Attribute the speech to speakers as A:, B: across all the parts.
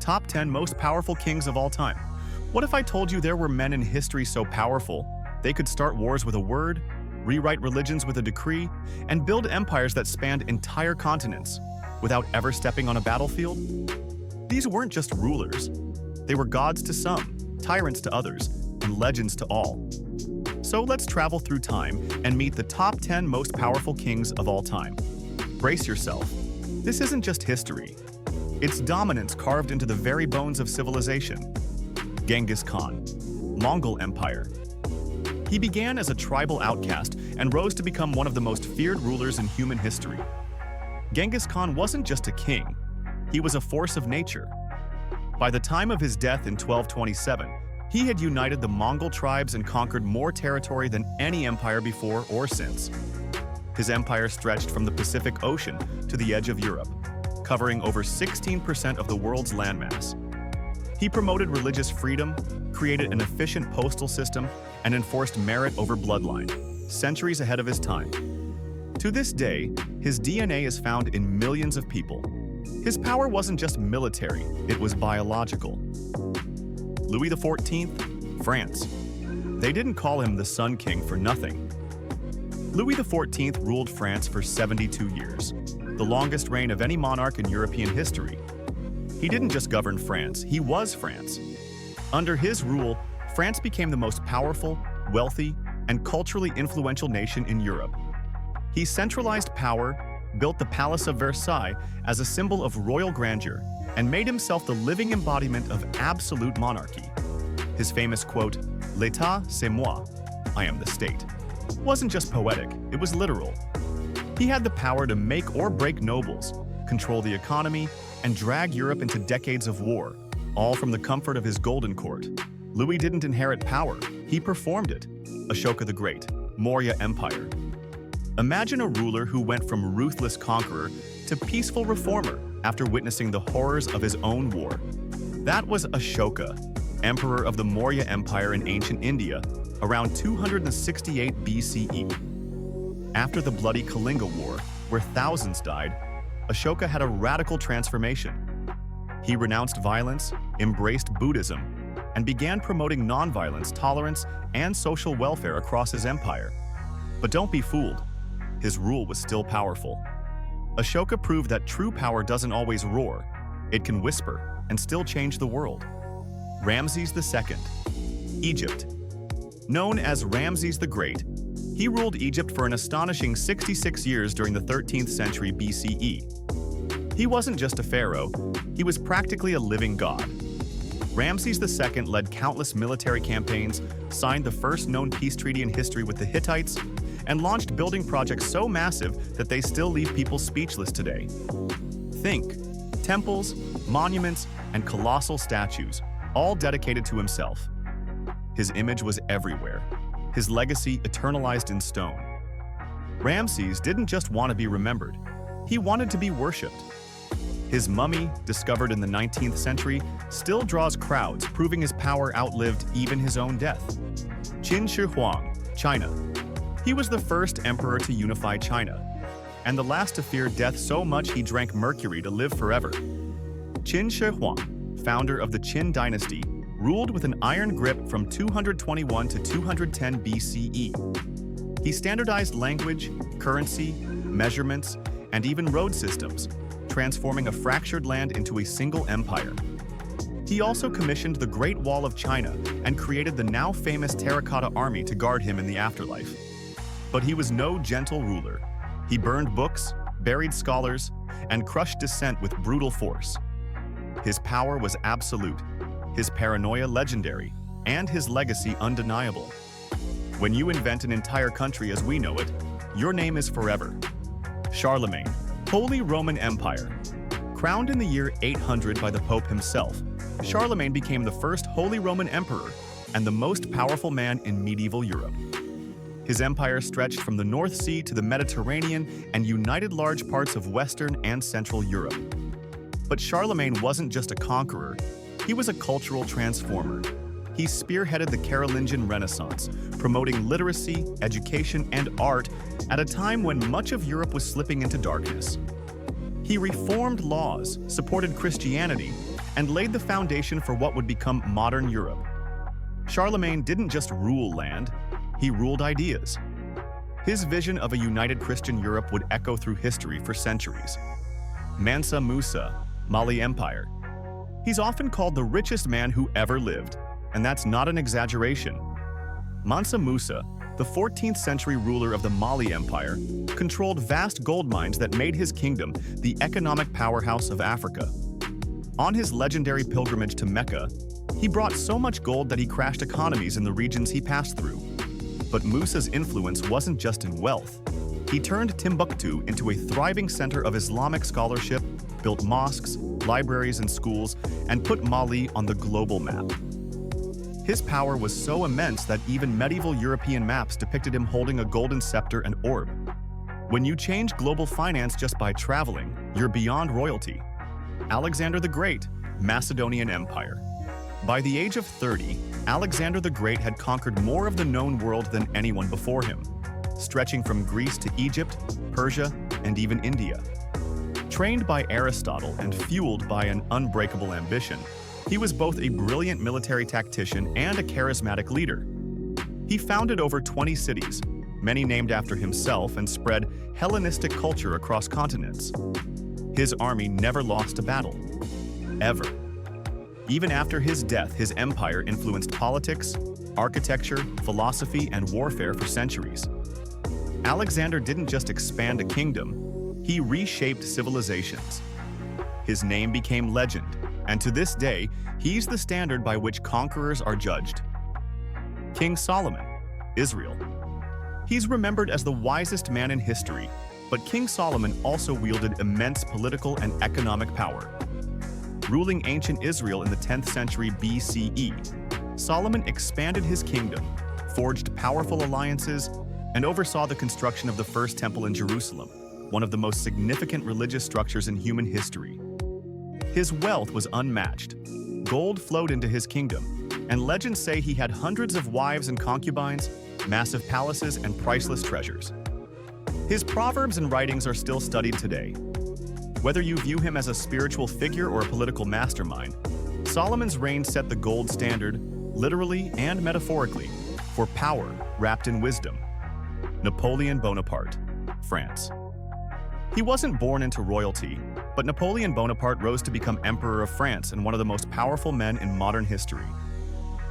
A: Top 10 most powerful kings of all time. What if I told you there were men in history so powerful they could start wars with a word, rewrite religions with a decree, and build empires that spanned entire continents without ever stepping on a battlefield? These weren't just rulers. They were gods to some, tyrants to others, and legends to all. So let's travel through time and meet the top 10 most powerful kings of all time. Brace yourself. This isn't just history. It's dominance carved into the very bones of civilization. Genghis Khan, Mongol Empire. He began as a tribal outcast and rose to become one of the most feared rulers in human history. Genghis Khan wasn't just a king, he was a force of nature. By the time of his death in 1227, he had united the Mongol tribes and conquered more territory than any empire before or since. His empire stretched from the Pacific Ocean to the edge of Europe, covering over 16% of the world's landmass. He promoted religious freedom, created an efficient postal system, and enforced merit over bloodline, centuries ahead of his time. To this day, his DNA is found in millions of people. His power wasn't just military, it was biological. Louis XIV, France. They didn't call him the Sun King for nothing. Louis XIV ruled France for 72 years, the longest reign of any monarch in European history. He didn't just govern France, he was France. Under his rule, France became the most powerful, wealthy, and culturally influential nation in Europe. He centralized power, built the Palace of Versailles as a symbol of royal grandeur, and made himself the living embodiment of absolute monarchy. His famous quote, "L'État, c'est moi," I am the state, wasn't just poetic, it was literal. He had the power to make or break nobles, control the economy, and drag Europe into decades of war, all from the comfort of his golden court. Louis didn't inherit power, he performed it. Ashoka the Great, Maurya Empire. Imagine a ruler who went from ruthless conqueror to peaceful reformer after witnessing the horrors of his own war. That was Ashoka, emperor of the Maurya Empire in ancient India, around 268 BCE. After the bloody Kalinga War, where thousands died, Ashoka had a radical transformation. He renounced violence, embraced Buddhism, and began promoting nonviolence, tolerance, and social welfare across his empire. But don't be fooled, his rule was still powerful. Ashoka proved that true power doesn't always roar, it can whisper and still change the world. Ramses II, Egypt. Known as Ramses the Great, he ruled Egypt for an astonishing 66 years during the 13th century BCE. He wasn't just a pharaoh, he was practically a living god. Ramses II led countless military campaigns, signed the first known peace treaty in history with the Hittites, and launched building projects so massive that they still leave people speechless today. Think, temples, monuments, and colossal statues, all dedicated to himself. His image was everywhere, his legacy eternalized in stone. Ramses didn't just want to be remembered, he wanted to be worshipped. His mummy, discovered in the 19th century, still draws crowds, proving his power outlived even his own death. Qin Shi Huang, China. He was the first emperor to unify China, and the last to fear death so much he drank mercury to live forever. Qin Shi Huang, founder of the Qin dynasty, ruled with an iron grip from 221 to 210 BCE. He standardized language, currency, measurements, and even road systems, transforming a fractured land into a single empire. He also commissioned the Great Wall of China and created the now famous terracotta army to guard him in the afterlife. But he was no gentle ruler. He burned books, buried scholars, and crushed dissent with brutal force. His power was absolute, his paranoia legendary, and his legacy undeniable. When you invent an entire country as we know it, your name is forever. Charlemagne, Holy Roman Empire. Crowned in the year 800 by the Pope himself, Charlemagne became the first Holy Roman Emperor and the most powerful man in medieval Europe. His empire stretched from the North Sea to the Mediterranean and united large parts of Western and Central Europe. But Charlemagne wasn't just a conqueror, he was a cultural transformer. He spearheaded the Carolingian Renaissance, promoting literacy, education, and art at a time when much of Europe was slipping into darkness. He reformed laws, supported Christianity, and laid the foundation for what would become modern Europe. Charlemagne didn't just rule land, he ruled ideas. His vision of a united Christian Europe would echo through history for centuries. Mansa Musa, Mali Empire. He's often called the richest man who ever lived, and that's not an exaggeration. Mansa Musa, the 14th century ruler of the Mali Empire, controlled vast gold mines that made his kingdom the economic powerhouse of Africa. On his legendary pilgrimage to Mecca, he brought so much gold that he crashed economies in the regions he passed through. But Musa's influence wasn't just in wealth. He turned Timbuktu into a thriving center of Islamic scholarship, built mosques, libraries, and schools, and put Mali on the global map. His power was so immense that even medieval European maps depicted him holding a golden scepter and orb. When you change global finance just by traveling, you're beyond royalty. Alexander the Great, Macedonian Empire. By the age of 30, Alexander the Great had conquered more of the known world than anyone before him, stretching from Greece to Egypt, Persia, and even India. Trained by Aristotle and fueled by an unbreakable ambition, he was both a brilliant military tactician and a charismatic leader. He founded over 20 cities, many named after himself, and spread Hellenistic culture across continents. His army never lost a battle, ever. Even after his death, his empire influenced politics, architecture, philosophy, and warfare for centuries. Alexander didn't just expand a kingdom, he reshaped civilizations. His name became legend, and to this day, he's the standard by which conquerors are judged. King Solomon, Israel. He's remembered as the wisest man in history, but King Solomon also wielded immense political and economic power. Ruling ancient Israel in the 10th century BCE, Solomon expanded his kingdom, forged powerful alliances, and oversaw the construction of the first temple in Jerusalem, one of the most significant religious structures in human history. His wealth was unmatched. Gold flowed into his kingdom, and legends say he had hundreds of wives and concubines, massive palaces, and priceless treasures. His proverbs and writings are still studied today. Whether you view him as a spiritual figure or a political mastermind, Solomon's reign set the gold standard, literally and metaphorically, for power wrapped in wisdom. Napoleon Bonaparte, France. He wasn't born into royalty, but Napoleon Bonaparte rose to become Emperor of France and one of the most powerful men in modern history.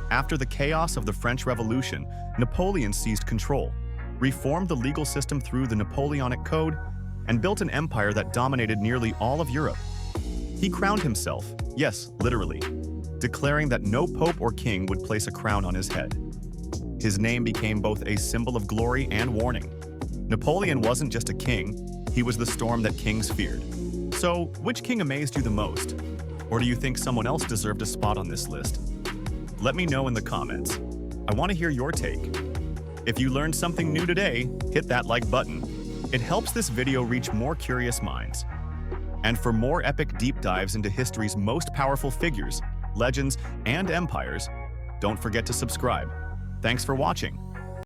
A: After the chaos of the French Revolution, Napoleon seized control, reformed the legal system through the Napoleonic Code, and built an empire that dominated nearly all of Europe. He crowned himself, yes, literally, declaring that no pope or king would place a crown on his head. His name became both a symbol of glory and warning. Napoleon wasn't just a king, he was the storm that kings feared. So, which king amazed you the most? Or do you think someone else deserved a spot on this list? Let me know in the comments. I want to hear your take. If you learned something new today, hit that like button. It helps this video reach more curious minds. And for more epic deep dives into history's most powerful figures, legends, and empires, don't forget to subscribe. Thanks for watching.